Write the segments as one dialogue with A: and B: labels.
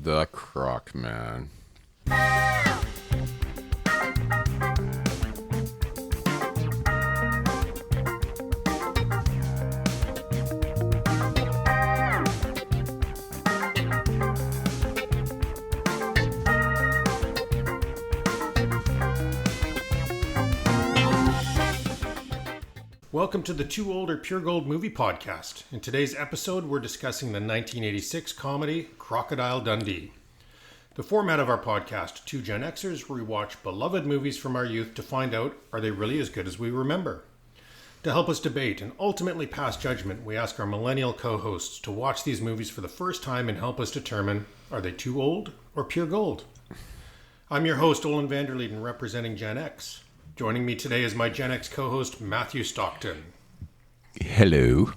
A: The Croc Man.
B: Welcome to the Too Old or Pure Gold Movie Podcast. In today's episode, we're discussing the 1986 comedy Crocodile Dundee. The format of our podcast, two Gen Xers rewatch beloved movies from our youth to find out, are they really as good as we remember? To help us debate and ultimately pass judgment, we ask our millennial co-hosts to watch these movies for the first time and help us determine, are they too old or pure gold? I'm your host, Olen Vanderleeden, representing Gen X. Joining me today is my Gen X co-host, Matthew Stockton.
A: Hello.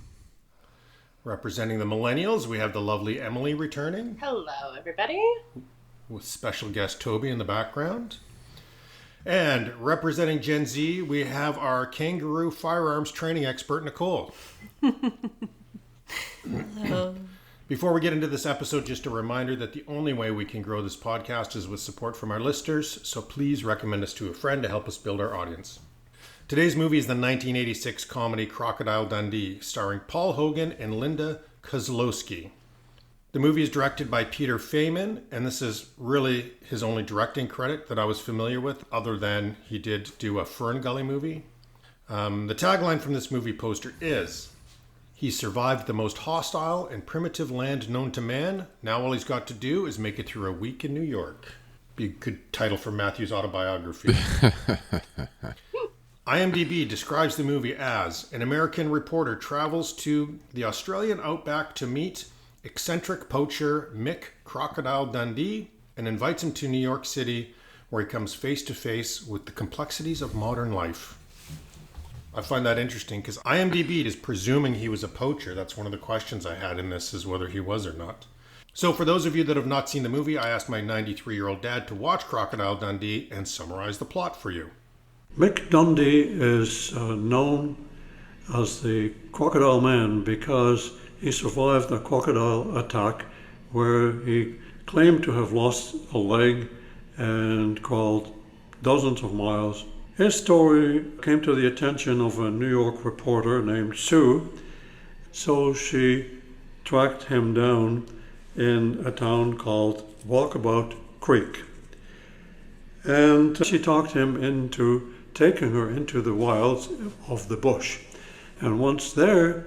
B: Representing the millennials, we have the lovely Emily returning.
C: Hello, everybody.
B: With special guest Toby in the background. And representing Gen Z, we have our kangaroo firearms training expert, Nicole.
C: Hello.
B: Before we get into this episode, just a reminder that the only way we can grow this podcast is with support from our listeners, so please recommend us to a friend to help us build our audience. Today's movie is the 1986 comedy Crocodile Dundee, starring Paul Hogan and Linda Kozlowski. The movie is directed by Peter Feynman, and this is really his only directing credit that I was familiar with, other than he did do a Fern Gully movie. The tagline from this movie poster is, "He survived the most hostile and primitive land known to man. Now all he's got to do is make it through a week in New York." Be a good title for Matthew's autobiography. IMDb describes the movie as an American reporter travels to the Australian outback to meet eccentric poacher Mick Crocodile Dundee and invites him to New York City, where he comes face to face with the complexities of modern life. I find that interesting because IMDb is presuming he was a poacher. That's one of the questions I had in this, is whether he was or not. So for those of you that have not seen the movie, I asked my 93-year-old dad to watch Crocodile Dundee and summarize the plot for you.
D: Mick Dundee is known as the Crocodile Man because he survived a crocodile attack where he claimed to have lost a leg and crawled dozens of miles. His story came to the attention of a New York reporter named Sue, so she tracked him down in a town called Walkabout Creek. And she talked him into taking her into the wilds of the bush. And once there,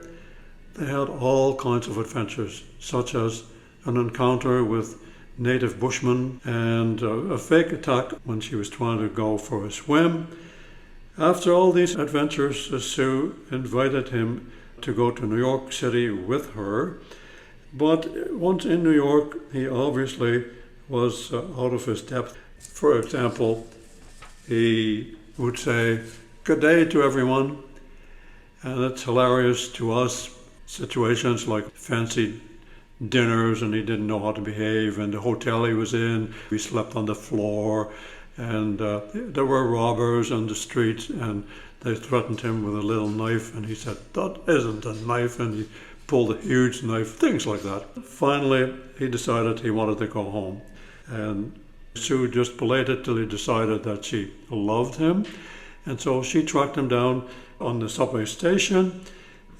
D: they had all kinds of adventures, such as an encounter with native bushmen and a fake attack when she was trying to go for a swim. After all these adventures, Sue invited him to go to New York City with her. But once in New York, he obviously was out of his depth. For example, he would say, "Good day to everyone." And it's hilarious to us, situations like fancy dinners and he didn't know how to behave, and the hotel he was in, we slept on the floor, and there were robbers on the streets and they threatened him with a little knife, and he said, "That isn't a knife," and he pulled a huge knife, things like that. Finally, he decided he wanted to go home, and Sue just played it till he decided that she loved him, and so she tracked him down on the subway station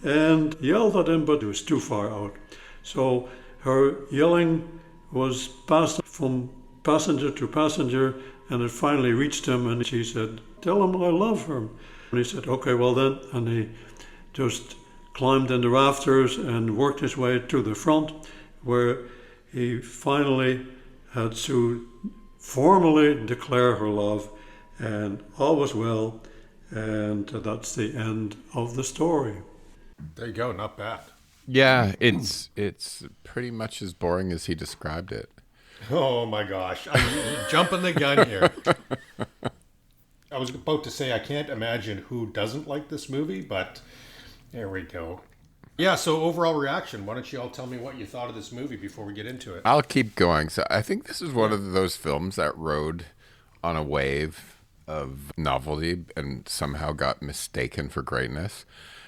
D: and yelled at him, but it was too far out. So her yelling was passed from passenger to passenger, and it finally reached him, and she said, "Tell him I love him." And he said, "Okay, well then," and he just climbed in the rafters and worked his way to the front, where he finally had Sue formally declare her love, and all was well, and that's the end of the story.
B: There you go, not bad.
A: Yeah, it's pretty much as boring as he described it.
B: Oh my gosh, I'm jumping the gun here. I was about to say I can't imagine who doesn't like this movie, but there we go. Yeah, so overall reaction. Why don't you all tell me what you thought of this movie before we get into it?
A: I'll keep going. So I think this is one of those films that rode on a wave of novelty and somehow got mistaken for greatness.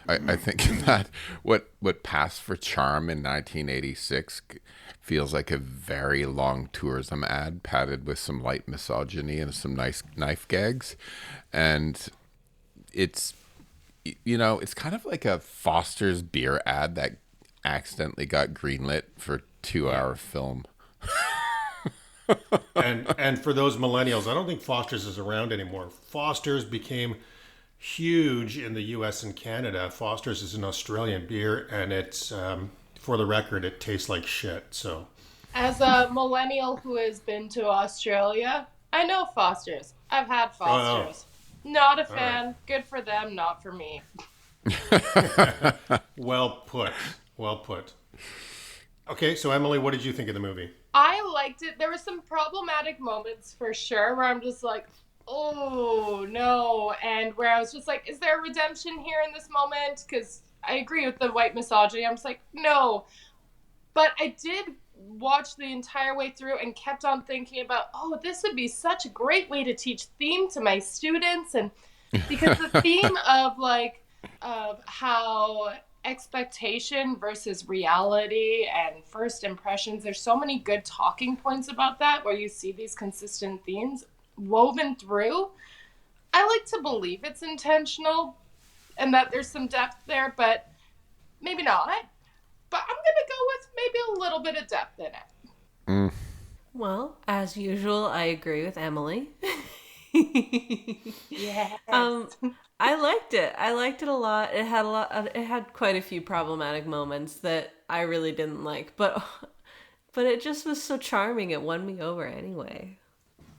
A: I think that what passed for charm in 1986 feels like a very long tourism ad padded with some light misogyny and some nice knife gags. And it's, it's kind of like a Foster's beer ad that accidentally got greenlit for 2-hour film.
B: And for those millennials, I don't think Foster's is around anymore. Foster's became huge in the U.S. and Canada. Foster's is an Australian beer, and it's, for the record, it tastes like shit. So,
C: as a millennial who has been to Australia, I know Foster's. I've had Foster's. Not a fan. Right. Good for them, not for me.
B: Well put. Well put. Okay, so Emily, what did you think of the movie?
C: I liked it. There were some problematic moments for sure where I'm just like, oh no, and where I was just like, is there a redemption here in this moment? Because I agree with the white misogyny. I'm just like, no. But I did watch the entire way through and kept on thinking about, oh, this would be such a great way to teach theme to my students. And because the theme of how expectation versus reality and first impressions, there's so many good talking points about that where you see these consistent themes woven through. I like to believe it's intentional and that there's some depth there, but maybe not. But I'm going to go with maybe a little bit of depth in it.
A: Mm.
E: Well, as usual, I agree with Emily.
C: Yes.
E: I liked it. I liked it a lot. It had quite a few problematic moments that I really didn't like, but it just was so charming. It won me over anyway.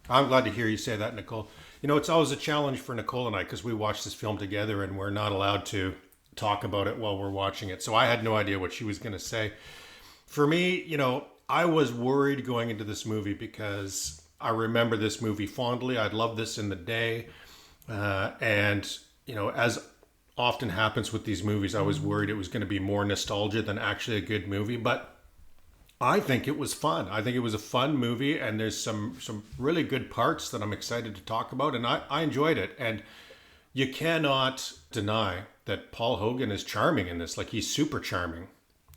B: I'm glad to hear you say that, Nicole. It's always a challenge for Nicole and I because we watch this film together and we're not allowed to talk about it while we're watching it. So I had no idea what she was going to say. For me, I was worried going into this movie because I remember this movie fondly. I'd loved this in the day. And as often happens with these movies, I was worried it was going to be more nostalgia than actually a good movie. But I think it was fun. I think it was a fun movie, and there's some really good parts that I'm excited to talk about, and I enjoyed it. And you cannot deny that Paul Hogan is charming in this. Like, he's super charming.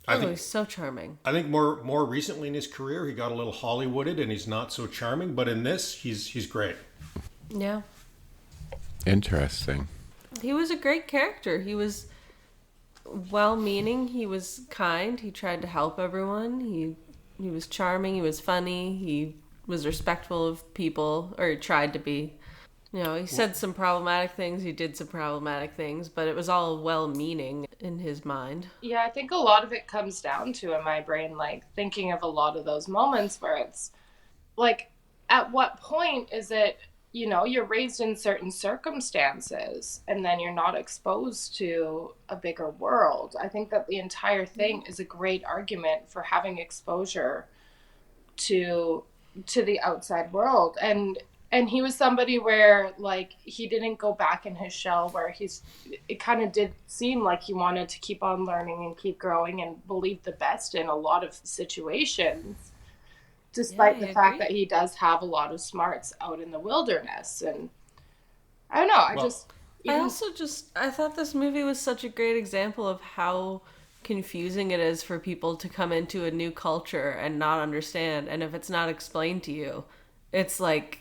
E: He's so charming.
B: I think more recently in his career, he got a little Hollywooded, and he's not so charming. But in this, he's great.
E: Yeah.
A: Interesting.
E: He was a great character. He was well-meaning. He was kind. He tried to help everyone. He was charming. He was funny. He was respectful of people, or he tried to be. He said some problematic things. He did some problematic things, but it was all well-meaning in his mind.
C: Yeah, I think a lot of it comes down to, in my brain, thinking of a lot of those moments where it's at what point is it, you're raised in certain circumstances and then you're not exposed to a bigger world. I think that the entire thing is a great argument for having exposure to the outside world. And he was somebody where, he didn't go back in his shell, where it kind of did seem like he wanted to keep on learning and keep growing and believe the best in a lot of situations, despite the fact that he does have a lot of smarts out in the wilderness. And I don't know,
E: I thought this movie was such a great example of how confusing it is for people to come into a new culture and not understand. And if it's not explained to you, it's like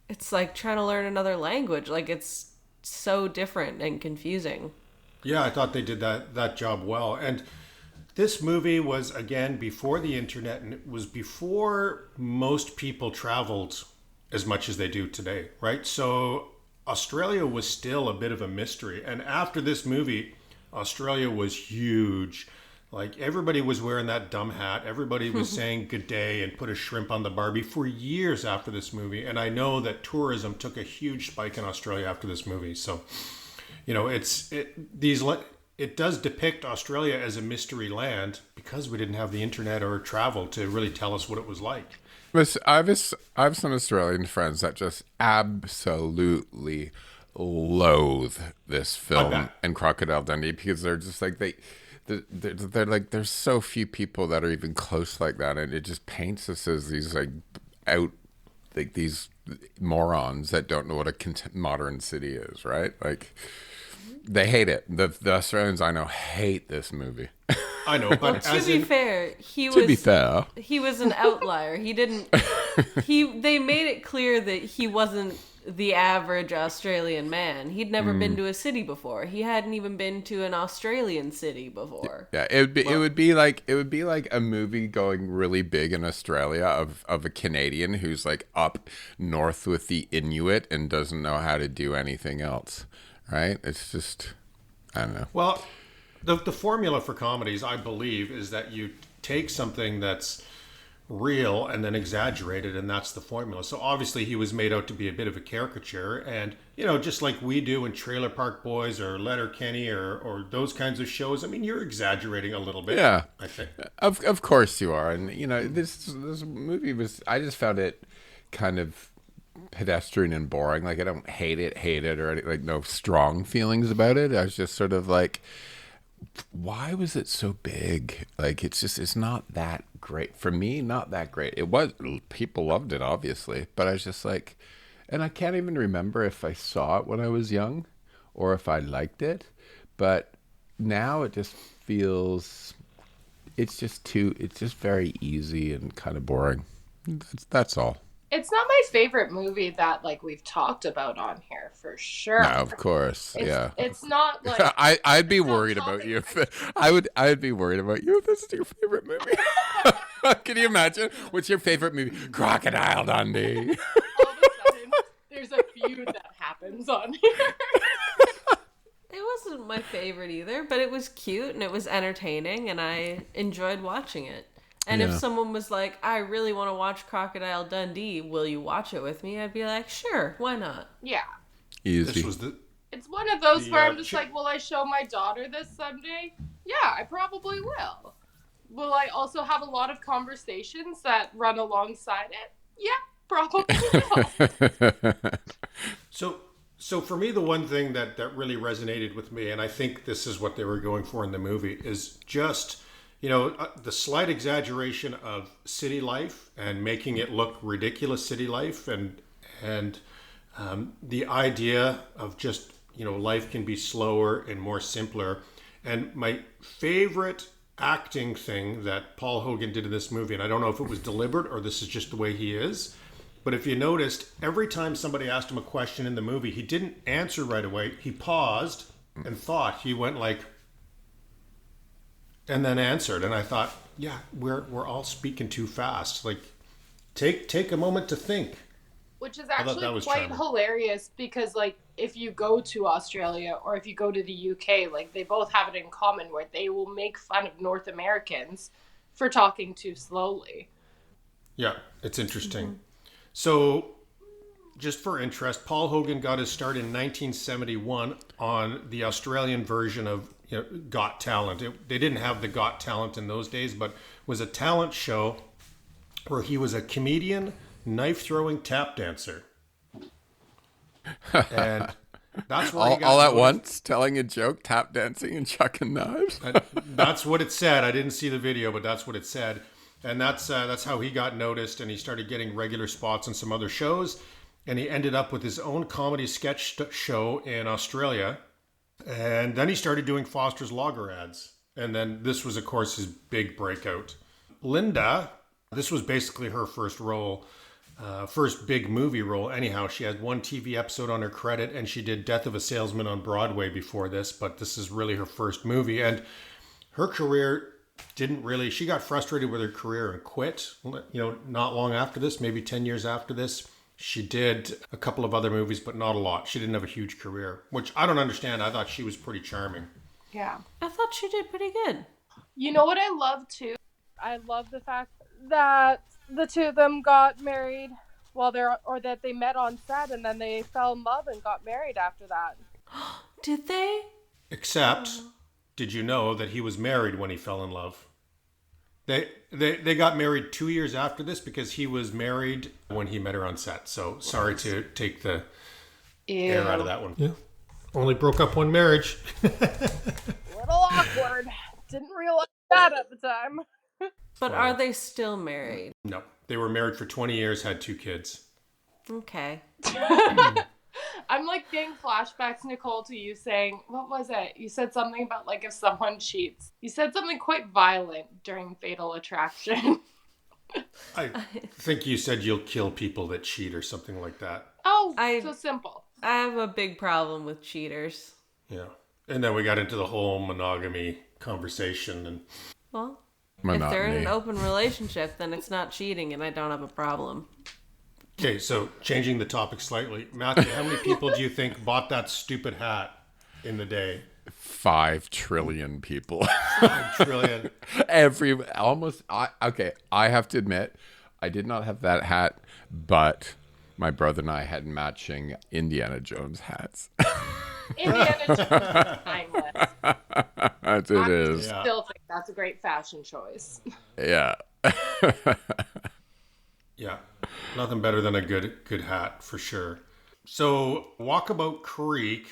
E: trying to learn another language. It's so different and confusing.
B: Yeah, I thought they did that job well. And this movie was, again, before the internet, and it was before most people traveled as much as they do today, right? So Australia was still a bit of a mystery. And after this movie, Australia was huge. Everybody was wearing that dumb hat. Everybody was saying good day and put a shrimp on the Barbie for years after this movie. And I know that tourism took a huge spike in Australia after this movie. So, it does depict Australia as a mystery land because we didn't have the internet or travel to really tell us what it was like.
A: Listen, I have some Australian friends that just absolutely loathe this film and Crocodile Dundee because they're just they're like, there's so few people that are even close like that, and it just paints us as these these morons that don't know what a modern city is, right? They hate it. The Australians I know hate this movie.
B: I know, but
E: To be fair, he was an outlier. He didn't. They made it clear that he wasn't the average Australian man. He'd never been to a city before. He hadn't even been to an Australian city before.
A: Yeah, it would be like a movie going really big in Australia of a Canadian who's like up north with the Inuit and doesn't know how to do anything else. Right? It's just, I don't know.
B: Well, the formula for comedies, I believe, is that you take something that's real and then exaggerate it, and that's the formula. So obviously he was made out to be a bit of a caricature, and just like we do in Trailer Park Boys or Letterkenny or those kinds of shows. I mean, you're exaggerating a little bit.
A: Yeah,
B: I think.
A: Of course you are, and this movie was. I just found it kind of pedestrian and boring. Like, I don't hate it or like no strong feelings about it. I was just sort of like, why was it so big? Like, it's not that great for me. Not that great. It was, people loved it obviously, but I was just like, and I can't even remember if I saw it when I was young or if I liked it, but now it just feels, it's just very easy and kind of boring. That's all.
C: It's not my favorite movie that like we've talked about on here for sure.
A: No, of course, yeah.
C: It's not like
A: I'd be worried about you if I'd be worried about you if this is your favorite movie. Can you imagine? What's your favorite movie? Crocodile Dundee.
C: All of a sudden, there's a feud that happens on here.
E: It wasn't my favorite either, but it was cute and it was entertaining, and I enjoyed watching it. And if someone was like, I really want to watch Crocodile Dundee, will you watch it with me? I'd be like, sure, why not?
C: Yeah.
A: Easy.
C: It's one of those where I'm just like, will I show my daughter this someday? Yeah, I probably will. Will I also have a lot of conversations that run alongside it? Yeah, probably will.
B: So for me, the one thing that really resonated with me, and I think this is what they were going for in the movie, is just, the slight exaggeration of city life and making it look ridiculous city life, and the idea of just, life can be slower and more simpler. And my favorite acting thing that Paul Hogan did in this movie, and I don't know if it was deliberate or this is just the way he is, but if you noticed, every time somebody asked him a question in the movie, he didn't answer right away. He paused and thought. He went like, and then answered. And I thought, yeah, we're all speaking too fast. Like, take a moment to think.
C: Which is actually quite
B: charming.
C: Hilarious because, like, if you go to Australia or if you go to the UK, like, they both have it in common where they will make fun of North Americans for talking too slowly.
B: Yeah, it's interesting. Mm-hmm. So, just for interest, Paul Hogan got his start in 1971 on the Australian version of Got Talent. They didn't have the Got Talent in those days, but it was a talent show where he was a comedian, knife-throwing tap dancer. And that's where he got
A: all at once, telling a joke, tap dancing, and chucking knives.
B: That's what it said. I didn't see the video, but that's what it said. And that's how he got noticed, and he started getting regular spots on some other shows. And he ended up with his own comedy sketch show in Australia. And then he started doing Foster's Lager ads. And then this was, of course, his big breakout. Linda, this was basically her first role, first big movie role. Anyhow, she had one TV episode on her credit, and she did Death of a Salesman on Broadway before this. But this is really her first movie. And her career she got frustrated with her career and quit, not long after this, maybe 10 years after this. She did a couple of other movies, but not a lot. She didn't have a huge career, which I don't understand. I thought she was pretty charming.
C: Yeah.
E: I thought she did pretty good.
C: You know what I love too? I love the fact that the two of them got married that they met on set and then they fell in love and got married after that.
E: Did they?
B: Except, did you know that he was married when he fell in love? They got married 2 years after this because he was married when he met her on set. So sorry to take the air out of that one. Yeah. Only broke up one marriage.
C: Little awkward. Didn't realize that at the time.
E: But are they still married?
B: No. They were married for 20 years, had 2 kids.
E: Okay.
C: I'm like getting flashbacks, Nicole, to you saying, what was it? You said something about like if someone cheats. You said something quite violent during Fatal Attraction.
B: I think you said you'll kill people that cheat or something like that.
C: Oh, so simple.
E: I have a big problem with cheaters.
B: Yeah. And then we got into the whole monogamy conversation. And
E: Well,
A: Monotony.
E: if they're in an open relationship, then it's not cheating and I don't have a problem.
B: okay, so changing the topic slightly. Matthew, how many people do you think bought that stupid hat in the day?
A: 5 trillion people.
B: Trillion.
A: I have to admit, I did not have that hat, but my brother and I had matching Indiana Jones hats.
C: Indiana Jones is timeless.
A: It is.
C: I still think that's a great fashion choice.
A: Yeah.
B: Yeah. Nothing better than a good hat, for sure. So, Walkabout Creek,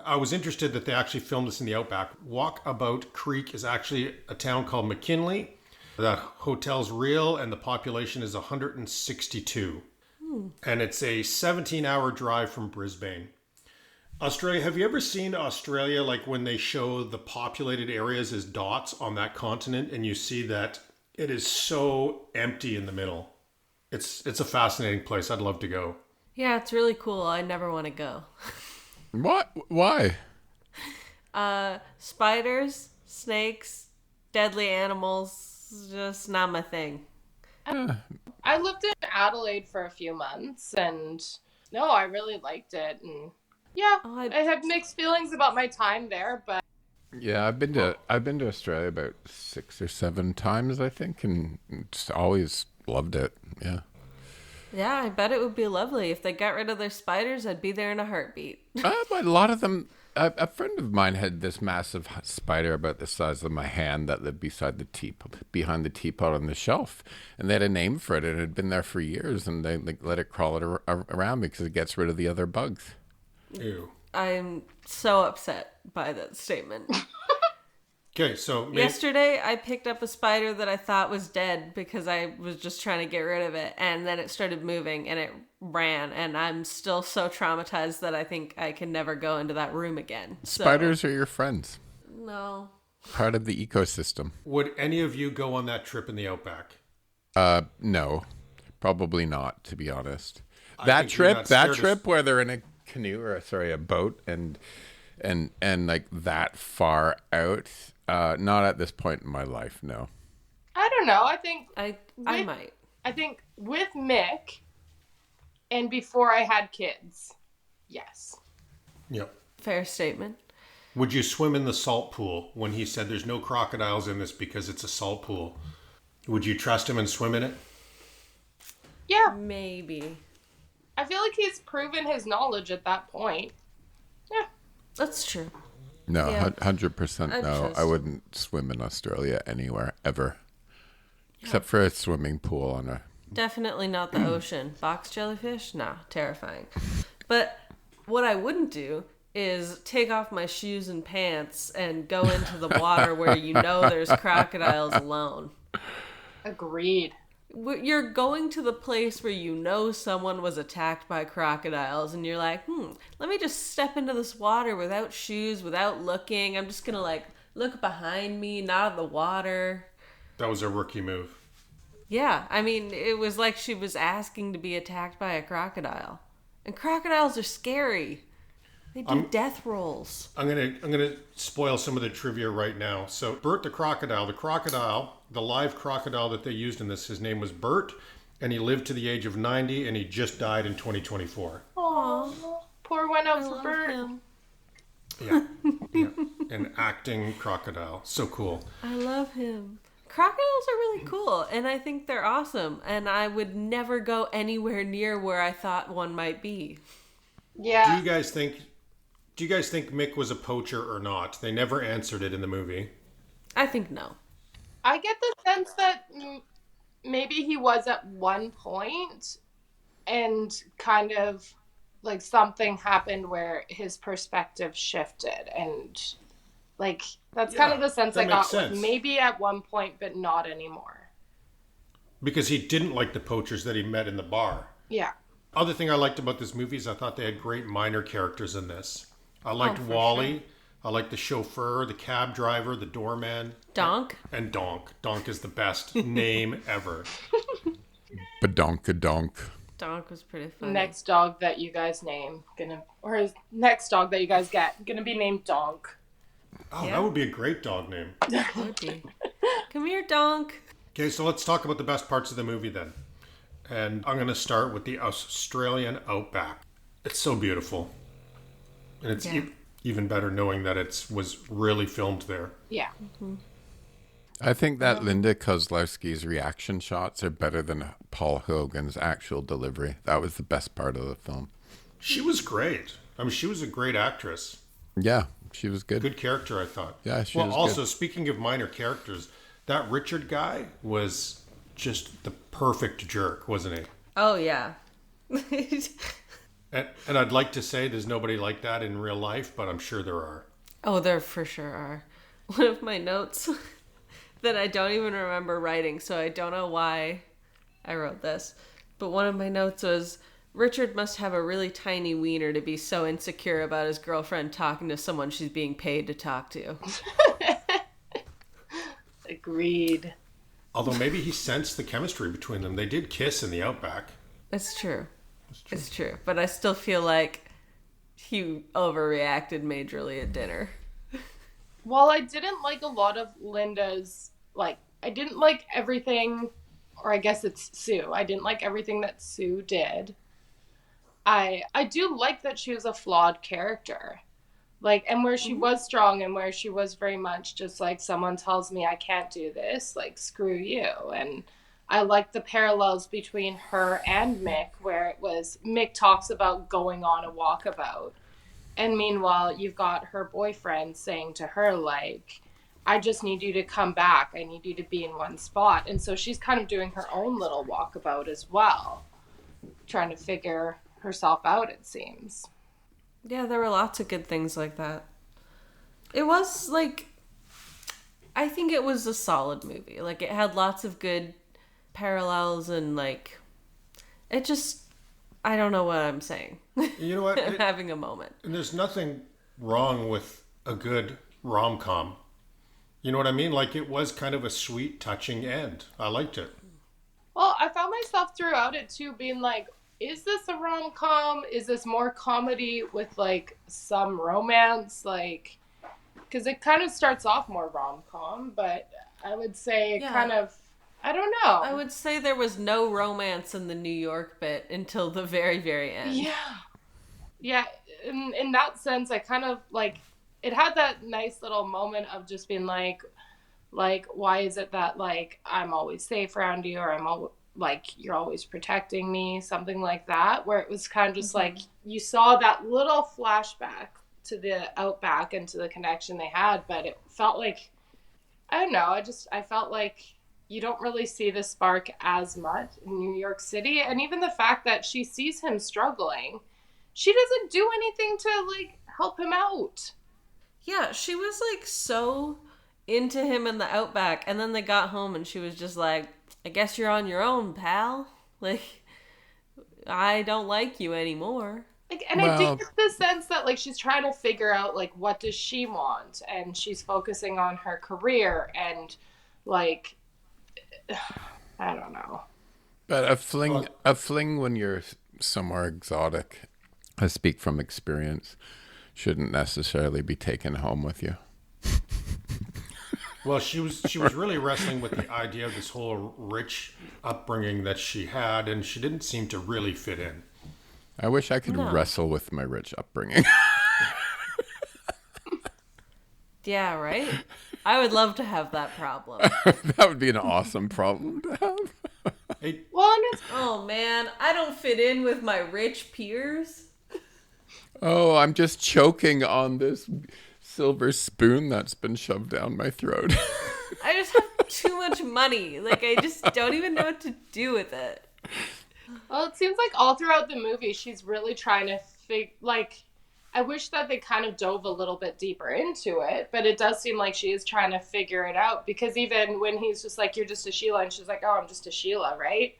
B: I was interested that they actually filmed this in the Outback. Walkabout Creek is actually a town called McKinley. That hotel's real, and the population is 162. And it's a 17-hour drive from Brisbane. Australia, have you ever seen Australia, like when they show the populated areas as dots on that continent, and you see that it is so empty in the middle? It's a fascinating place. I'd love to go.
E: Yeah, it's really cool. I never want to go.
A: What? Why?
E: Spiders, snakes, deadly animals, just not my thing.
C: I lived in Adelaide for a few months, and no, I really liked it. And yeah, I have mixed feelings about my time there, but
A: Yeah, I've been to Australia about 6 or 7 times, I think, and just always loved it. Yeah.
E: Yeah, I bet it would be lovely. If they got rid of their spiders, I'd be there in a heartbeat.
A: But a lot of them. A friend of mine had this massive spider about the size of my hand that lived beside the behind the teapot on the shelf, and they had a name for it. It had been there for years, and they let it crawl around because it gets rid of the other bugs.
B: Ew.
E: I'm so upset by that statement.
B: Okay, so
E: Yesterday, I picked up a spider that I thought was dead because I was just trying to get rid of it, and then it started moving, and it ran, and I'm still so traumatized that I think I can never go into that room again.
A: Spiders are your friends.
E: No.
A: Part of the ecosystem.
B: would any of you go on that trip in the Outback?
A: No, probably not, to be honest.
B: I
A: That
B: think you're not
A: trip
B: scared
A: where they're in a canoe or a boat and like that far out, not at this point in my life, no.
C: I don't know. I think
E: I might.
C: I think with Mick and before I had kids, yes.
B: Yep.
E: Fair statement.
B: Would you swim in the salt pool when he said there's no crocodiles in this because it's a salt pool? Would you trust him and swim in it?
C: Yeah.
E: Maybe.
C: I feel like he's proven his knowledge at that point. Yeah.
E: That's true.
A: No,
E: Yeah.
A: 100%
E: I'd
A: no.
E: trust.
A: I wouldn't swim in Australia anywhere, ever. Except for a swimming pool on a...
E: Definitely not the ocean. Box jellyfish? Nah, terrifying. But what I wouldn't do is take off my shoes and pants and go into the water where you know there's crocodiles alone.
C: Agreed.
E: You're going to the place where you know someone was attacked by crocodiles, and you're like, let me just step into this water without shoes, without looking. I'm just gonna look behind me, not at the water.
B: That was a rookie move.
E: Yeah, I mean, it was like she was asking to be attacked by a crocodile. And crocodiles are scary. They do death rolls.
B: I'm gonna spoil some of the trivia right now. So Bert the crocodile, the live crocodile that they used in this, his name was Bert, and he lived to the age of 90, and he just died in 2024.
C: Aww. Poor went out
E: I
C: for
E: love
C: Bert.
E: him.
B: Yeah. An acting crocodile. So cool.
E: I love him. Crocodiles are really cool, and I think they're awesome, and I would never go anywhere near where I thought one might be.
C: Yeah.
B: Do you guys think Mick was a poacher or not? They never answered it in the movie.
E: I think no.
C: I get the sense that maybe he was at one point and kind of like something happened where his perspective shifted, and like that's kind of the sense I got. Like, maybe at one point, but not anymore.
B: Because he didn't like the poachers that he met in the bar.
C: Yeah.
B: Other thing I liked about this movie is I thought they had great minor characters in this. I liked Wally. Sure. I liked the chauffeur, the cab driver, the doorman.
E: Donk.
B: And Donk. Donk is the best name ever.
A: Badonka-donk.
E: Donk was pretty funny.
C: Next dog that you guys name, next dog that you guys get, gonna be named Donk.
B: Oh, yeah. That would be a great dog name.
E: Would be. Come here, Donk.
B: Okay, so let's talk about the best parts of the movie then. And I'm going to start with the Australian outback. It's so beautiful. And it's even better knowing that it was really filmed there.
C: Yeah.
E: Mm-hmm.
A: I think that Linda Kozlowski's reaction shots are better than Paul Hogan's actual delivery. That was the best part of the film.
B: She was great. I mean, she was a great actress.
A: Yeah, she was good.
B: Good character, I thought.
A: Yeah, she was
B: also,
A: good. Speaking
B: speaking of minor characters, that Richard guy was just the perfect jerk, wasn't he?
E: Oh, yeah.
B: and I'd like to say there's nobody like that in real life, but I'm sure there are.
E: Oh, there for sure are. One of my notes that I don't even remember writing, so I don't know why I wrote this, but one of my notes was, Richard must have a really tiny wiener to be so insecure about his girlfriend talking to someone she's being paid to talk to.
C: Agreed.
B: Although maybe he sensed the chemistry between them. They did kiss in the outback.
E: It's true. It's true. But I still feel like he overreacted majorly at dinner.
C: While I didn't like a lot of Linda's, I didn't like everything, or I guess it's Sue. I didn't like everything that Sue did. I do like that she was a flawed character. And where she was strong and where she was very much just someone tells me I can't do this, screw you. And I like the parallels between her and Mick, where it was Mick talks about going on a walkabout. And meanwhile, you've got her boyfriend saying to her, I just need you to come back. I need you to be in one spot. And so she's kind of doing her own little walkabout as well, trying to figure herself out, it seems.
E: Yeah, there were lots of good things like that. It was I think it was a solid movie. It had lots of good parallels and it just, I don't know what I'm saying.
B: You know what?
E: I'm having a moment.
B: And there's nothing wrong with a good rom-com. You know what I mean? It was kind of a sweet, touching end. I liked it.
C: Well, I found myself throughout it too being is this a rom-com? Is this more comedy with some romance? Because it kind of starts off more rom-com, but I would say kind of, I don't know.
E: I would say there was no romance in the New York bit until the very, very end.
C: Yeah. Yeah, in that sense, I kind of it had that nice little moment of just being why is it that I'm always safe around you, or I'm you're always protecting me, something like that, where it was kind of just you saw that little flashback to the outback and to the connection they had, but it felt I don't know, I felt you don't really see the spark as much in New York City. And even the fact that she sees him struggling, she doesn't do anything to help him out.
E: Yeah, she was so into him in the outback, and then they got home and she was just I guess you're on your own, pal. I don't like you anymore.
C: I do get the sense that she's trying to figure out what does she want, and she's focusing on her career and I don't know.
A: But a fling when you're somewhere exotic, I speak from experience, shouldn't necessarily be taken home with you.
B: Well, she was really wrestling with the idea of this whole rich upbringing that she had, and she didn't seem to really fit in.
A: I wish I could wrestle with my rich upbringing.
E: Yeah, right? I would love to have that problem.
A: That would be an awesome problem to have.
B: Hey.
C: Well, and it's...
E: Oh, man, I don't fit in with my rich peers.
A: Oh, I'm just choking on this silver spoon that's been shoved down my throat.
E: I just have too much money. I just don't even know what to do with it.
C: Well, it seems all throughout the movie, she's really trying to I wish that they kind of dove a little bit deeper into it, but it does seem like she is trying to figure it out, because even when he's just you're just a Sheila, and she's oh, I'm just a Sheila, right?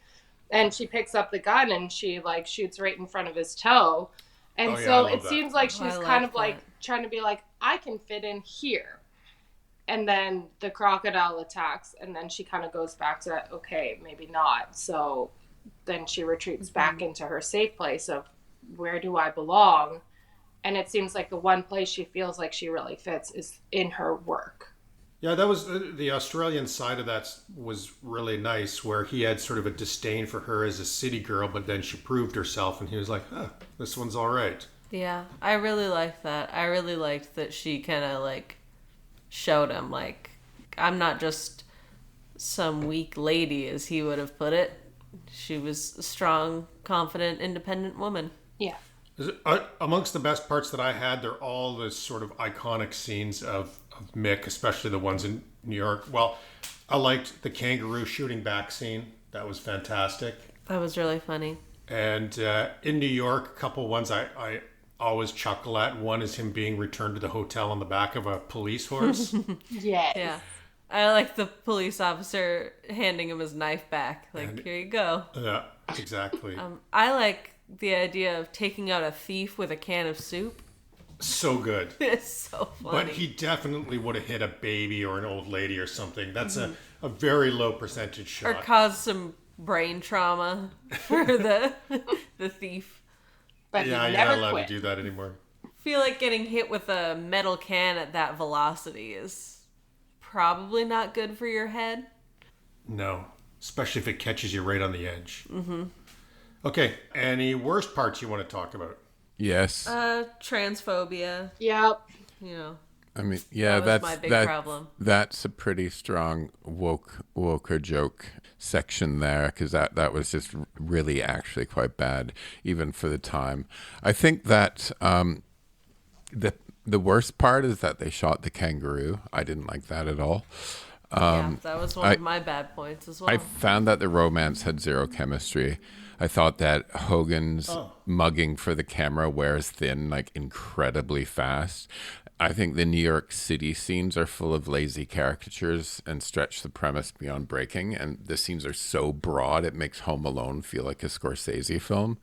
C: and she picks up the gun and she like shoots right in front of his toe. And
B: Oh, yeah, I
C: so
B: love
C: it
B: that.
C: seems like
E: Oh,
C: she's
E: I
C: kind
E: like
C: of like
E: that.
C: trying to be like, I can fit in here. And then the crocodile attacks, and then she kind of goes back to, okay, maybe not. So then she retreats back into her safe place of, where do I belong? And it seems like the one place she feels like she really fits is in her work.
B: Yeah, that was the Australian side of that was really nice, where he had sort of a disdain for her as a city girl, but then she proved herself, and he was like, this one's all right.
E: Yeah, I really liked that. I really liked that she kind of like showed him like I'm not just some weak lady, as he would have put it. She was a strong, confident, independent woman.
C: Yeah.
B: Amongst the best parts that I had, they're all the sort of iconic scenes of Mick, especially the ones in New York. Well, I liked the kangaroo shooting back scene. That was fantastic.
E: That was really funny.
B: And in New York, a couple ones I always chuckle at. One is him being returned to the hotel on the back of a police horse.
C: Yes.
E: Yeah. I like the police officer handing him his knife back. Like, here you go.
B: Yeah, exactly.
E: I like the idea of taking out a thief with a can of soup.
B: So good.
E: It's so funny.
B: But he definitely would have hit a baby or an old lady or something. That's a very low percentage
E: Or
B: shot.
E: caused some brain trauma for the thief.
C: But
B: Yeah,
C: he
B: you're not
C: never
B: allowed
C: quit.
B: to do that anymore.
E: I feel like getting hit with a metal can at that velocity is probably not good for your head.
B: No, especially if it catches you right on the edge. Mm-hmm. Okay, any worst parts you want to talk about?
A: Yes.
E: Transphobia,
C: Yep.
E: you know.
A: I mean, yeah,
E: That was my big problem.
A: That's a pretty strong woker joke section there, because that was just really actually quite bad, even for the time. I think that the worst part is that they shot the kangaroo. I didn't like that at all.
E: Yeah, that was one of my bad points as well.
A: I found that the romance had zero chemistry. I thought that Hogan's mugging for the camera wears thin, like incredibly fast. I think the New York City scenes are full of lazy caricatures and stretch the premise beyond breaking. And the scenes are so broad, it makes Home Alone feel like a Scorsese film.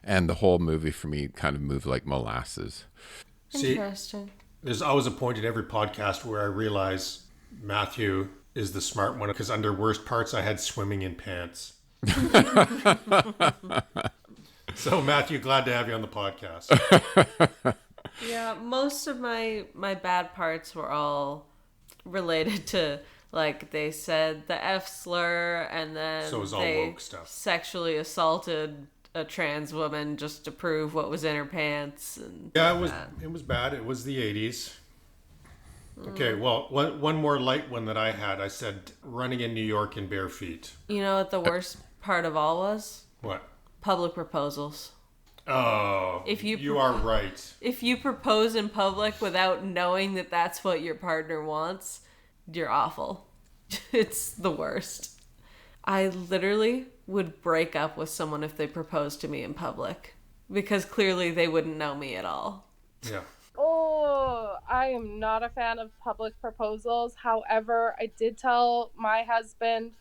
A: And the whole movie for me kind of moved like molasses.
B: See,
E: Interesting.
B: there's always a point in every podcast where I realize Matthew is the smart one, because under worst parts, I had swimming in pants. So, Matthew, glad to have you on the podcast.
E: Yeah, most of my bad parts were all related to, like, they said the F slur, and then
B: So it was all
E: they
B: woke stuff.
E: sexually assaulted a trans woman just to prove what was in her pants. And
B: Yeah, it was bad. It was the 80s. Okay, well, one more light one that I had. I said running in New York in bare feet.
E: you know what the worst part of all was?
B: What?
E: Public proposals.
B: Oh,
E: If you
B: are right.
E: If you propose in public without knowing that that's what your partner wants, you're awful. It's the worst. I literally would break up with someone if they proposed to me in public, because clearly they wouldn't know me at all.
B: Yeah.
C: Oh, I am not a fan of public proposals. However, I did tell my husband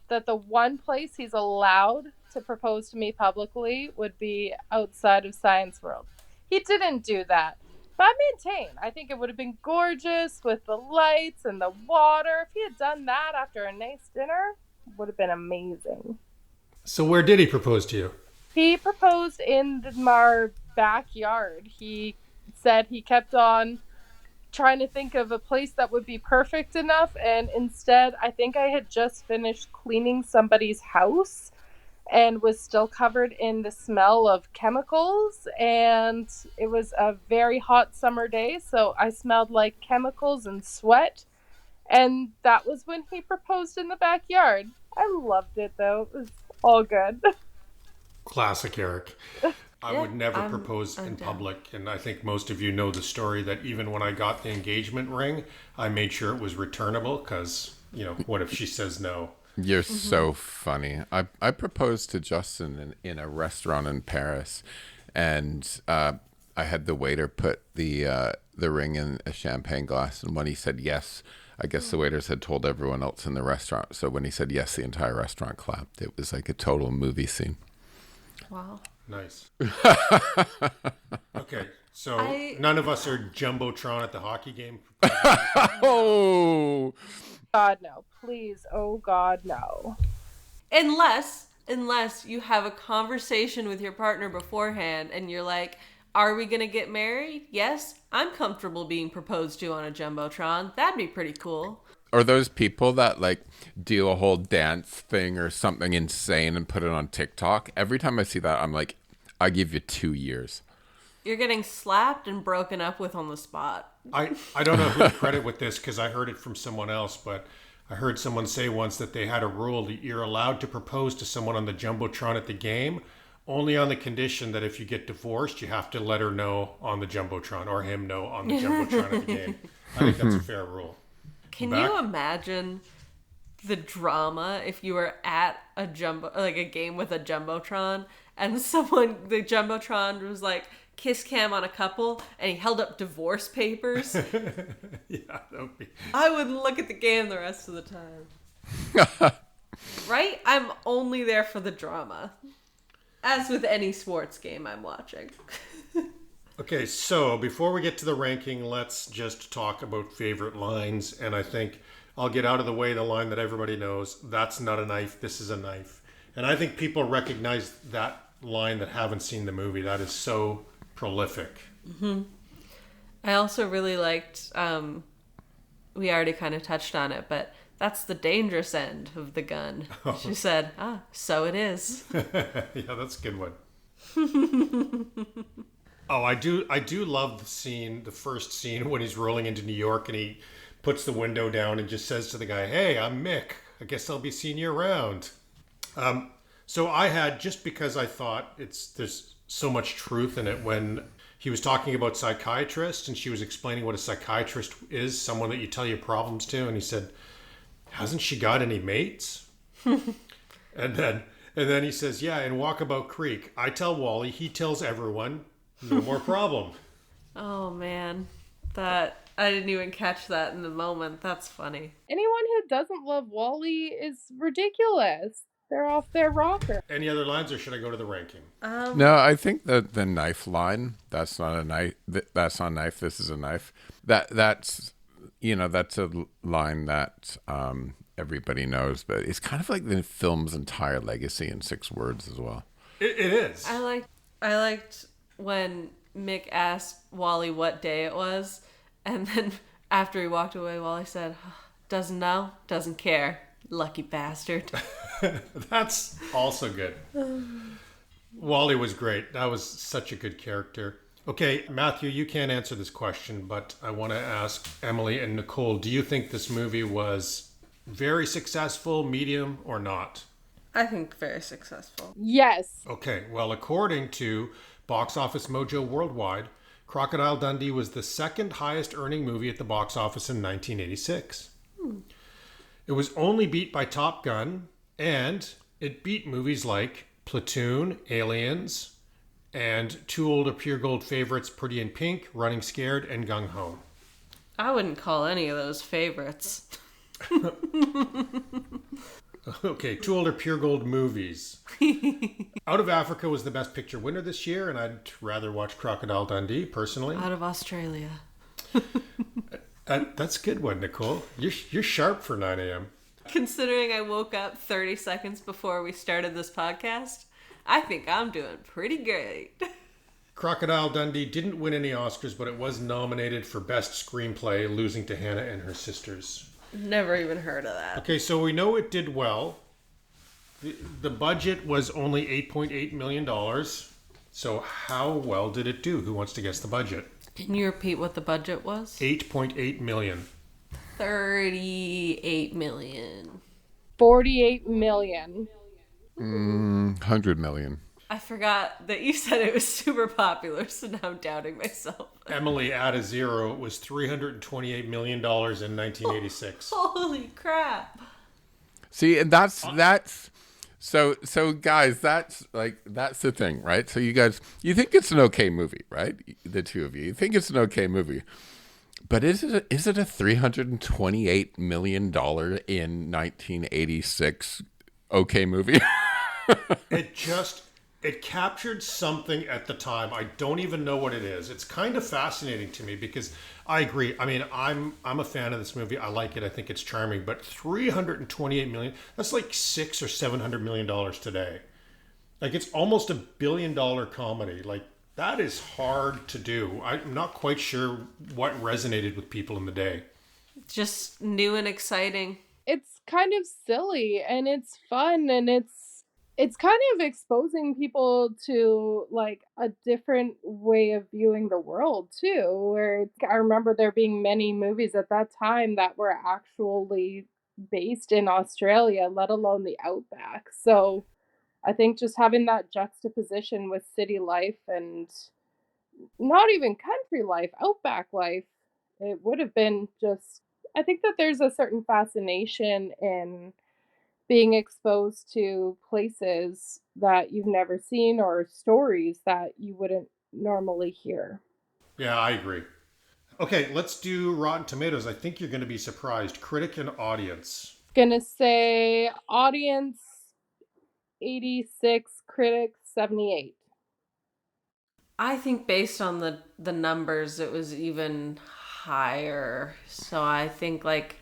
C: that the one place he's allowed to propose to me publicly would be outside of Science World. He didn't do that. But I maintain, I think it would have been gorgeous with the lights and the water. If he had done that after a nice dinner, it would have been amazing.
B: So where did he propose to you?
C: He proposed in our backyard. He said he kept on trying to think of a place that would be perfect enough, and instead, I think I had just finished cleaning somebody's house and was still covered in the smell of chemicals, and it was a very hot summer day, so I smelled like chemicals and sweat, and that was when he proposed in the backyard. I loved it, though. It was all good.
B: Classic Eric. I would never propose in
E: down.
B: public, and I think most of you know the story that even when I got the engagement ring, I made sure it was returnable, because, what if she says no?
A: You're so funny. I proposed to Justin in a restaurant in Paris, and I had the waiter put the ring in a champagne glass, and when he said yes, I guess the waiters had told everyone else in the restaurant. So when he said yes, the entire restaurant clapped. It was like a total movie scene.
E: Wow.
B: Nice. Okay, so none of us are Jumbotron at the hockey game.
A: Oh,
C: God, no. Please. Oh, God, no.
E: Unless you have a conversation with your partner beforehand and you're like, are we going to get married? Yes, I'm comfortable being proposed to on a Jumbotron. That'd be pretty cool.
A: or those people that like do a whole dance thing or something insane and put it on TikTok. Every time I see that, I'm like, I give you 2 years.
E: You're getting slapped and broken up with on the spot.
B: I don't know who to credit with this because I heard it from someone else, but I heard someone say once that they had a rule that you're allowed to propose to someone on the Jumbotron at the game, only on the condition that if you get divorced, you have to let her know on the Jumbotron or him know on the Jumbotron at the game. I think that's a fair rule.
E: Can you imagine the drama if you were at a game with a Jumbotron and the Jumbotron was like, kiss cam on a couple and he held up divorce papers?
B: Yeah, that would be...
E: I wouldn't look at the game the rest of the time. Right? I'm only there for the drama. As with any sports game I'm watching.
B: Okay, so before we get to the ranking, let's just talk about favorite lines. And I think I'll get out of the way the line that everybody knows. That's not a knife, this is a knife. And I think people recognize that line that haven't seen the movie. That is so prolific.
E: Mm-hmm. I also really liked, we already kind of touched on it, but that's the dangerous end of the gun. She said, so it is.
B: Yeah, that's a good one. Oh, I do love the first scene when he's rolling into New York and he puts the window down and just says to the guy, hey, I'm Mick. I guess I'll be seeing you around. So I had, just because I thought there's so much truth in it, when he was talking about psychiatrists and she was explaining what a psychiatrist is, someone that you tell your problems to, and he said, hasn't she got any mates? and then he says, yeah, in Walkabout Creek, I tell Wally, he tells everyone, no more problem.
E: Oh man, I didn't even catch that in the moment. That's funny.
C: Anyone who doesn't love Wally is ridiculous. They're off their rocker.
B: Any other lines, or should I go to the ranking?
A: No, I think the knife line, that's not a knife, that's not a knife, this is a knife. That's a line that everybody knows, but it's kind of like the film's entire legacy in 6 words as well.
B: It is.
E: I liked when Mick asked Wally what day it was, and then after he walked away, Wally said, doesn't know, doesn't care. Lucky bastard.
B: That's also good. Wally was great. That was such a good character. Okay, Matthew, you can't answer this question, but I want to ask Emily and Nicole, do you think this movie was very successful, medium, or not?
E: I think very successful.
C: Yes.
B: Okay, well, according to Box Office Mojo Worldwide, Crocodile Dundee was the second highest earning movie at the box office in 1986. It was only beat by Top Gun, and it beat movies like Platoon, Aliens, and 2 older Pure Gold favorites, Pretty in Pink, Running Scared, and Gung Ho.
E: I wouldn't call any of those favorites.
B: Okay, 2 older Pure Gold movies. Out of Africa was the Best Picture winner this year, and I'd rather watch Crocodile Dundee, personally.
E: Out of Australia.
B: That's a good one, Nicole. You're sharp for 9 a.m.
E: Considering I woke up 30 seconds before we started this podcast, I think I'm doing pretty great.
B: Crocodile Dundee didn't win any Oscars, but it was nominated for Best Screenplay, losing to Hannah and Her Sisters.
E: Never even heard of that.
B: Okay, so we know it did well. The budget was only $8.8 million. So how well did it do? Who wants to guess the budget?
E: Can you repeat what the budget was?
B: $8.8 million.
E: 38 million.
C: 48 million.
A: 100 million.
E: I forgot that you said it was super popular, so now I'm doubting myself.
B: Emily, add a zero. It was $328 million in 1986.
E: Holy crap.
A: See, and that's so guys, that's the thing, right? So you guys, you think it's an okay movie, right? The two of you think it's an okay movie. But is it a $328 million in 1986 okay movie?
B: It captured something at the time. I don't even know what it is. It's kind of fascinating to me because I agree. I mean, I'm a fan of this movie. I like it. I think it's charming. But 328 million, that's like 6 or 700 million dollars today. Like it's almost $1 billion comedy. Like that is hard to do. I'm not quite sure what resonated with people in the day.
E: Just new and exciting.
C: It's kind of silly and it's fun and it's kind of exposing people to like a different way of viewing the world too, where I remember there being many movies at that time that were actually based in Australia, let alone the outback. So I think just having that juxtaposition with city life and not even country life, outback life, it would have been just, I think that there's a certain fascination in being exposed to places that you've never seen or stories that you wouldn't normally hear.
B: Yeah, I agree. Okay, let's do Rotten Tomatoes. I think you're going to be surprised. Critic and audience.
C: Gonna say audience 86, critics 78.
E: I think based on the numbers, it was even higher. So I think like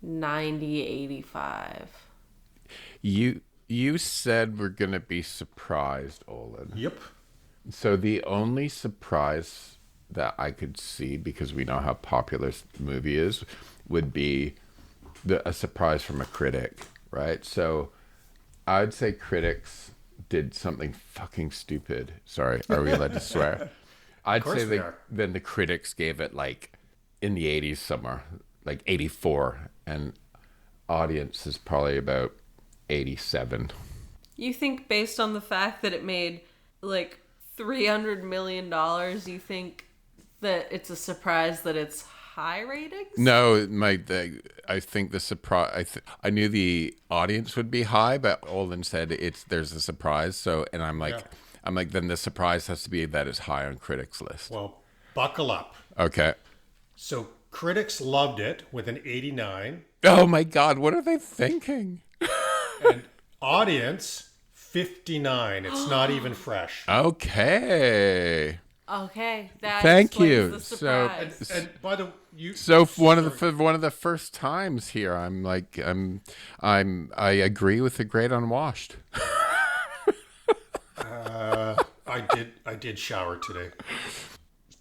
E: 90, 85.
A: You said we're gonna be surprised, Olen.
B: Yep.
A: So the only surprise that I could see, because we know how popular the movie is, would be a surprise from a critic, right? So I'd say critics did something fucking stupid. Sorry, are we allowed to swear? I'd say then the critics gave it like in the 80s somewhere, like 84, and audience is probably about 87.
E: You think based on the fact that it made like $300 million, you think that it's a surprise that it's high ratings?
A: No, I think the surprise. I knew the audience would be high, but Olen said there's a surprise. So, and I'm like, then the surprise has to be that it's high on critics' list.
B: Well, buckle up.
A: Okay.
B: So critics loved it with an 89.
A: Oh my God, what are they thinking?
B: And audience 59. It's not even fresh.
A: Okay.
E: Okay, that
A: Thank
E: explains
A: you.
E: the surprise.
B: And by the
A: one of the first times here, I agree with the great unwashed.
B: I did shower today.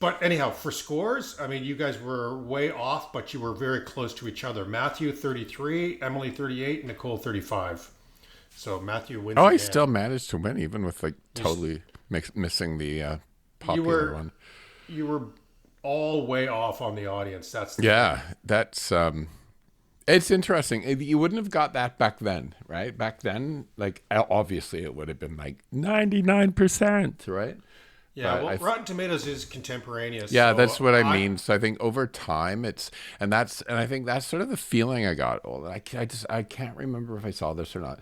B: But anyhow, for scores, I mean, you guys were way off, but you were very close to each other. Matthew 33, Emily 38, Nicole 35. So Matthew wins.
A: Oh,
B: again.
A: I still managed to win, even with like totally missing the popular one.
B: You were all way off on the audience. That's
A: it's interesting. You wouldn't have got that back then, right? Back then, like obviously it would have been like 99%, right?
B: Yeah, well, Rotten Tomatoes is contemporaneous.
A: Yeah,
B: so
A: that's what I mean. So I think over time and I think that's sort of the feeling I got. I can't remember if I saw this or not,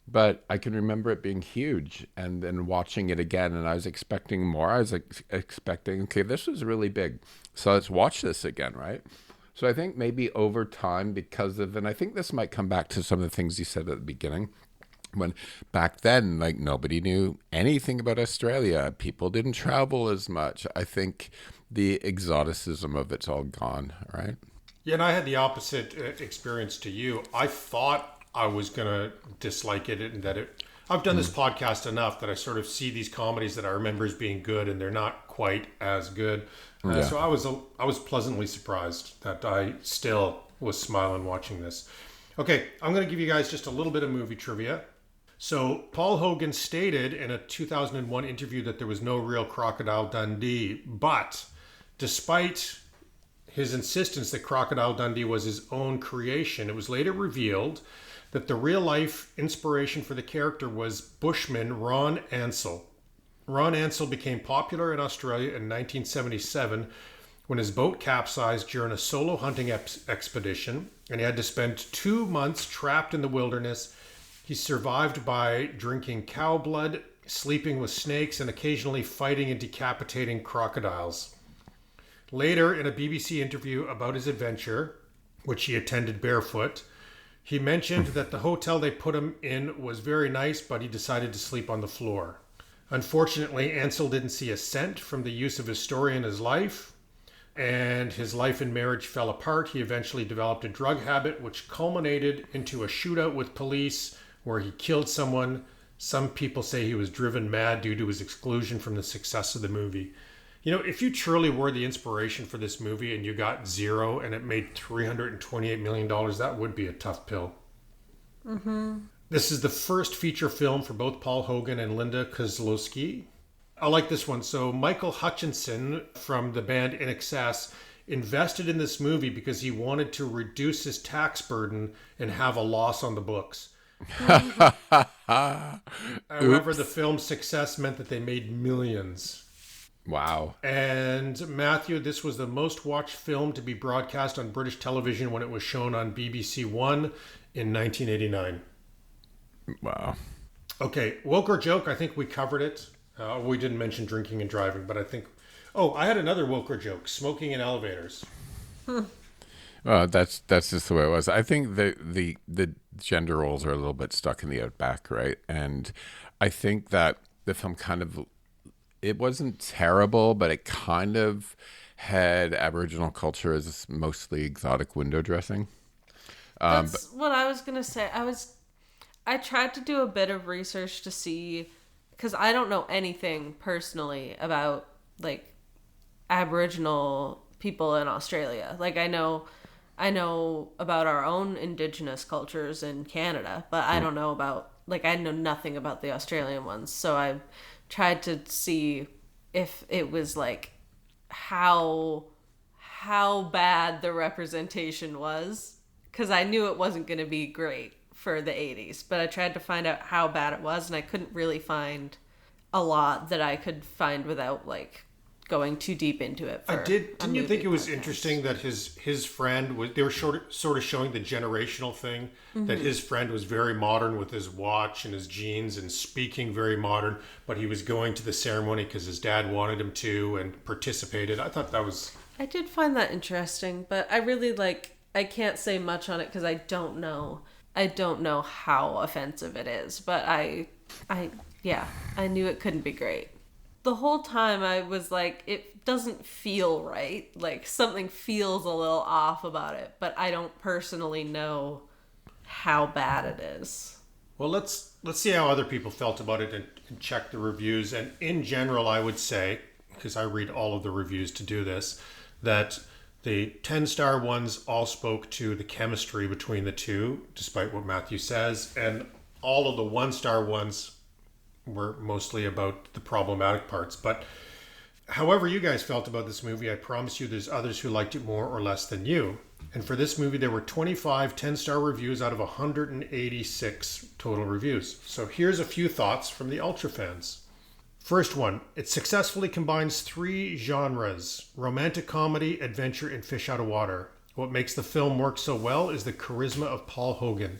A: but I can remember it being huge and then watching it again, and I was expecting more. I was expecting, okay, this was really big, so let's watch this again, right? So I think maybe over time, and I think this might come back to some of the things you said at the beginning. When back then, like nobody knew anything about Australia, people didn't travel as much. I think the exoticism of it's all gone, right?
B: Yeah, and I had the opposite experience to you. I thought I was gonna dislike it, and I've done this podcast enough that I sort of see these comedies that I remember as being good, and they're not quite as good. So I was pleasantly surprised that I still was smiling watching this. Okay, I'm going to give you guys just a little bit of movie trivia. So Paul Hogan stated in a 2001 interview that there was no real Crocodile Dundee, but despite his insistence that Crocodile Dundee was his own creation, it was later revealed that the real-life inspiration for the character was bushman Ron Ansell. Ron Ansell became popular in Australia in 1977 when his boat capsized during a solo hunting expedition, and he had to spend 2 months trapped in the wilderness. He survived by drinking cow blood, sleeping with snakes, and occasionally fighting and decapitating crocodiles. Later, in a BBC interview about his adventure, which he attended barefoot, he mentioned that the hotel they put him in was very nice, but he decided to sleep on the floor. Unfortunately, Ansel didn't see a cent from the use of his story in his life, and his life and marriage fell apart. He eventually developed a drug habit, which culminated into a shootout with police where he killed someone. Some people say he was driven mad due to his exclusion from the success of the movie. You know, if you truly were the inspiration for this movie and you got zero and it made $328 million, that would be a tough pill. Mm-hmm. This is the first feature film for both Paul Hogan and Linda Kozlowski. I like this one. So Michael Hutchinson from the band In Excess invested in this movie because he wanted to reduce his tax burden and have a loss on the books. However, the film's success meant that they made millions.
A: Wow.
B: And Matthew, this was the most watched film to be broadcast on British television when it was shown on BBC One in 1989.
A: Wow.
B: Okay, woke or joke, I think we covered it. We didn't mention drinking and driving, but I think... Oh, I had another woke or joke, smoking in elevators.
A: Well, that's just the way it was. I think the gender roles are a little bit stuck in the outback, right? And I think that the film kind of... It wasn't terrible, but it kind of had Aboriginal culture as mostly exotic window dressing.
E: That's what I was gonna say. I tried to do a bit of research to see, because I don't know anything personally about like Aboriginal people in Australia. Like I know about our own Indigenous cultures in Canada, but I don't know about, like, I know nothing about the Australian ones. So I tried to see if it was like how bad the representation was, because I knew it wasn't going to be great for the 80s, but I tried to find out how bad it was, and I couldn't really find a lot that I could find without like going too deep into it.
B: Didn't you think it was interesting that his friend was, they were sort of showing the generational thing, that his friend was very modern with his watch and his jeans and speaking very modern, but he was going to the ceremony because his dad wanted him to and participated. I thought that was...
E: I did find that interesting, but I really I can't say much on it because I don't know how offensive it is, but I knew it couldn't be great. The whole time I was like, it doesn't feel right. Like something feels a little off about it, but I don't personally know how bad it is.
B: Well, let's see how other people felt about it and check the reviews. And in general, I would say, because I read all of the reviews to do this, that the 10-star ones all spoke to the chemistry between the two, despite what Matthew says. And all of the 1-star ones were mostly about the problematic parts. But however you guys felt about this movie, I promise you there's others who liked it more or less than you. And for this movie, there were 25 10-star reviews out of 186 total reviews. So here's a few thoughts from the Ultra fans. First one, it successfully combines 3 genres: romantic comedy, adventure, and fish out of water. What makes the film work so well is the charisma of Paul Hogan.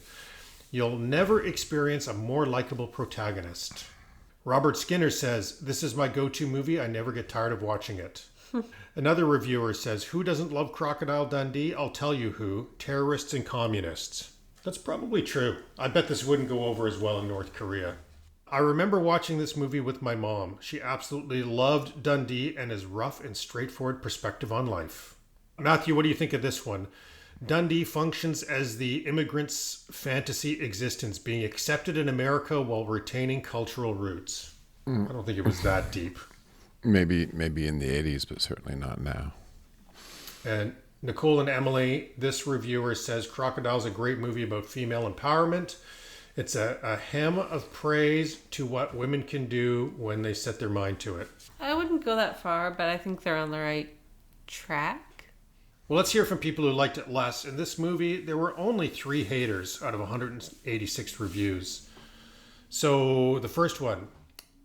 B: You'll never experience a more likable protagonist. Robert Skinner says, "This is my go-to movie. I never get tired of watching it." Another reviewer says, "Who doesn't love Crocodile Dundee? I'll tell you who. Terrorists and communists." That's probably true. I bet this wouldn't go over as well in North Korea. I remember watching this movie with my mom. She absolutely loved Dundee and his rough and straightforward perspective on life. Matthew, what do you think of this one? Dundee functions as the immigrant's fantasy existence, being accepted in America while retaining cultural roots. I don't think it was that deep.
A: Maybe in the 80s, but certainly not now.
B: And Nicole and Emily, this reviewer says, Crocodile's a great movie about female empowerment. It's a hymn of praise to what women can do when they set their mind to it.
E: I wouldn't go that far, but I think they're on the right track.
B: Well, let's hear from people who liked it less. In this movie, there were only 3 haters out of 186 reviews. So the first one,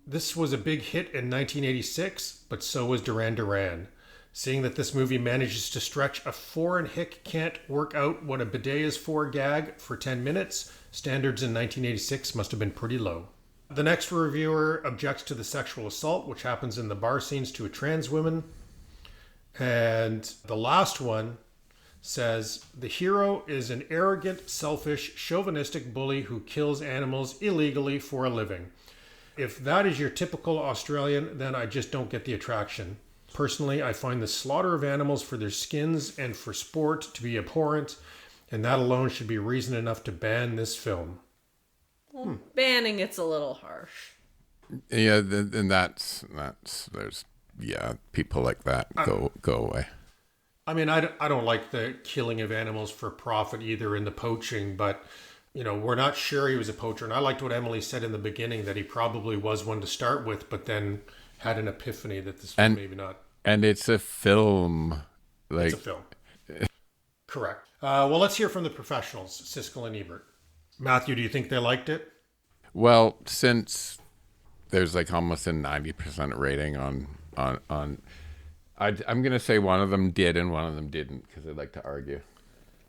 B: this was a big hit in 1986, but so was Duran Duran. Seeing that this movie manages to stretch a foreign hick can't work out what a bidet is for gag for 10 minutes, standards in 1986 must have been pretty low. The next reviewer objects to the sexual assault, which happens in the bar scenes to a trans woman. And the last one says, the hero is an arrogant, selfish, chauvinistic bully who kills animals illegally for a living. If that is your typical Australian, then I just don't get the attraction. Personally, I find the slaughter of animals for their skins and for sport to be abhorrent, and that alone should be reason enough to ban this film.
E: Well, banning it's a little harsh.
A: Yeah, and that's there's people like that go away.
B: I mean, I don't like the killing of animals for profit either in the poaching, but we're not sure he was a poacher. And I liked what Emily said in the beginning, that he probably was one to start with, but then had an epiphany that this was maybe not.
A: And it's a film.
B: It's a film. Correct. Well, let's hear from the professionals, Siskel and Ebert. Matthew, do you think they liked it?
A: Well, since there's like almost a 90% rating on I'm going to say one of them did and one of them didn't, because I'd like to argue.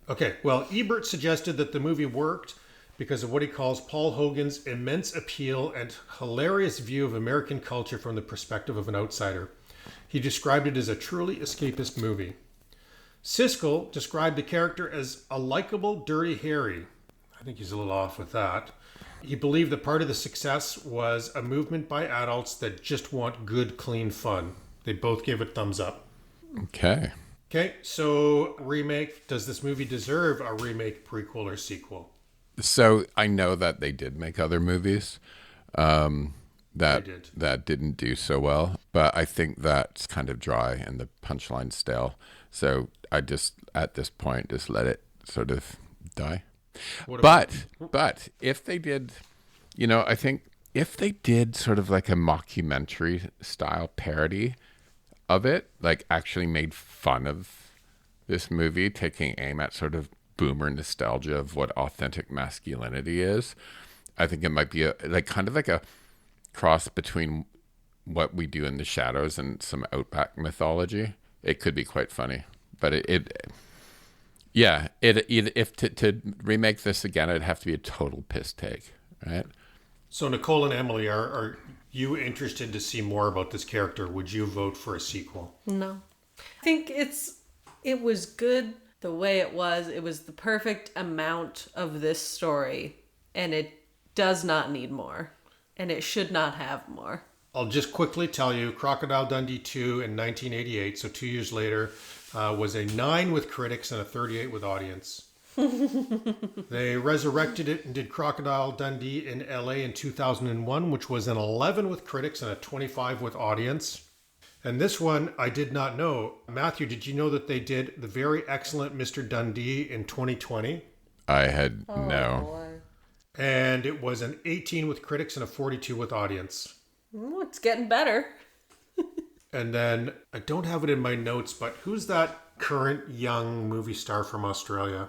B: Okay, well, Ebert suggested that the movie worked because of what he calls Paul Hogan's immense appeal and hilarious view of American culture from the perspective of an outsider. He described it as a truly escapist movie. Siskel described the character as a likable Dirty Harry. I think he's a little off with that. He believed that part of the success was a movement by adults that just want good, clean fun. They both gave it thumbs up.
A: Okay,
B: so remake. Does this movie deserve a remake, prequel, or sequel?
A: So I know that they did make other movies that didn't do so well, but I think that's kind of dry and the punchline stale. So I just, at this point, just let it sort of die. But if they did, I think if they did sort of like a mockumentary style parody of it, like actually made fun of this movie, taking aim at sort of boomer nostalgia of what authentic masculinity is, I think it might be kind of like a cross between what we do in the shadows and some outback mythology. It could be quite funny, but if to remake this again, it'd have to be a total piss take, right?
B: So Nicole and Emily, are you interested to see more about this character? Would you vote for a sequel?
E: No. I think it was good the way it was. It was the perfect amount of this story, and it does not need more, and it should not have more.
B: I'll just quickly tell you, Crocodile Dundee 2 in 1988, so 2 years later, was a 9 with critics and a 38 with audience. They resurrected it and did Crocodile Dundee in LA in 2001, which was an 11 with critics and a 25 with audience. And this one I did not know. Matthew, did you know that they did the very excellent Mr. Dundee in 2020?
A: I had no.
E: Boy.
B: And it was an 18 with critics and a 42 with audience.
E: Ooh, it's getting better.
B: And then, I don't have it in my notes, but who's that current young movie star from Australia?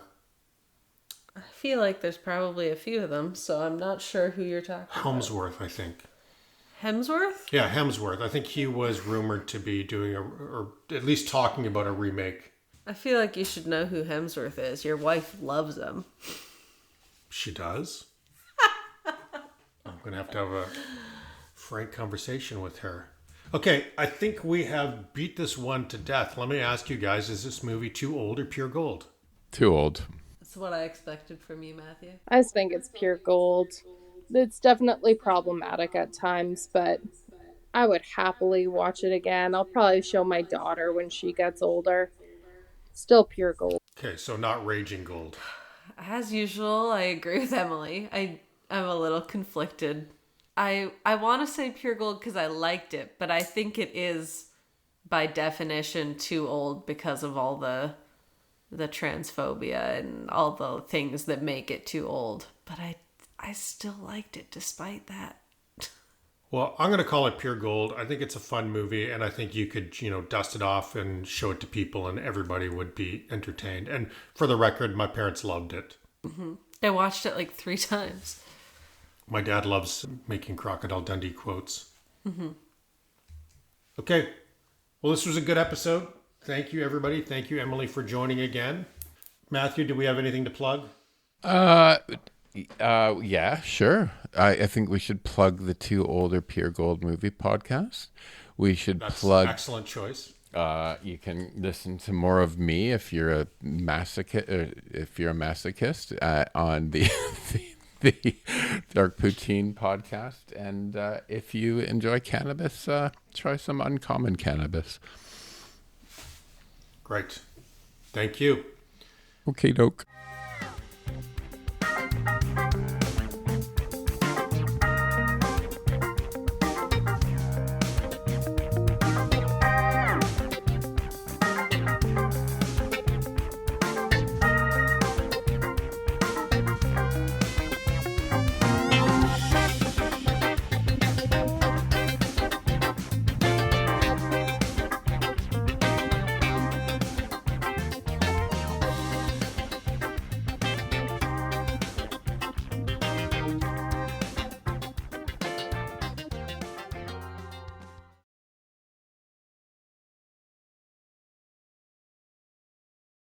E: I feel like there's probably a few of them, so I'm not sure who you're talking about.
B: Hemsworth, I think.
E: Hemsworth?
B: Yeah, Hemsworth. I think he was rumored to be doing or at least talking about a remake.
E: I feel like you should know who Hemsworth is. Your wife loves him.
B: She does? I'm going to have a frank conversation with her. Okay, I think we have beat this one to death. Let me ask you guys, is this movie too old or pure gold?
A: Too old.
E: That's what I expected from you, Matthew.
C: I just think it's pure gold. It's definitely problematic at times, but I would happily watch it again. I'll probably show my daughter when she gets older. Still pure gold.
B: Okay, so not raging gold.
E: As usual, I agree with Emily. I'm a little conflicted. I want to say pure gold because I liked it, but I think it is, by definition, too old because of all the transphobia and all the things that make it too old. But I still liked it despite that.
B: Well, I'm going to call it pure gold. I think it's a fun movie, and I think you could, dust it off and show it to people, and everybody would be entertained. And for the record, my parents loved it.
E: Mm-hmm. I watched it like 3 times.
B: My dad loves making Crocodile Dundee quotes.
E: Mm-hmm.
B: Okay. Well, this was a good episode. Thank you, everybody. Thank you, Emily, for joining again. Matthew, do we have anything to plug?
A: Yeah, sure. I think we should plug the Two Older Pure Gold Movie podcast. We should
B: That's
A: plug.
B: Excellent choice.
A: You can listen to more of me if you're a masochist, on the the Dark Poutine podcast, and if you enjoy cannabis, try some uncommon cannabis.
B: Great. Thank you.
A: Okay, doke.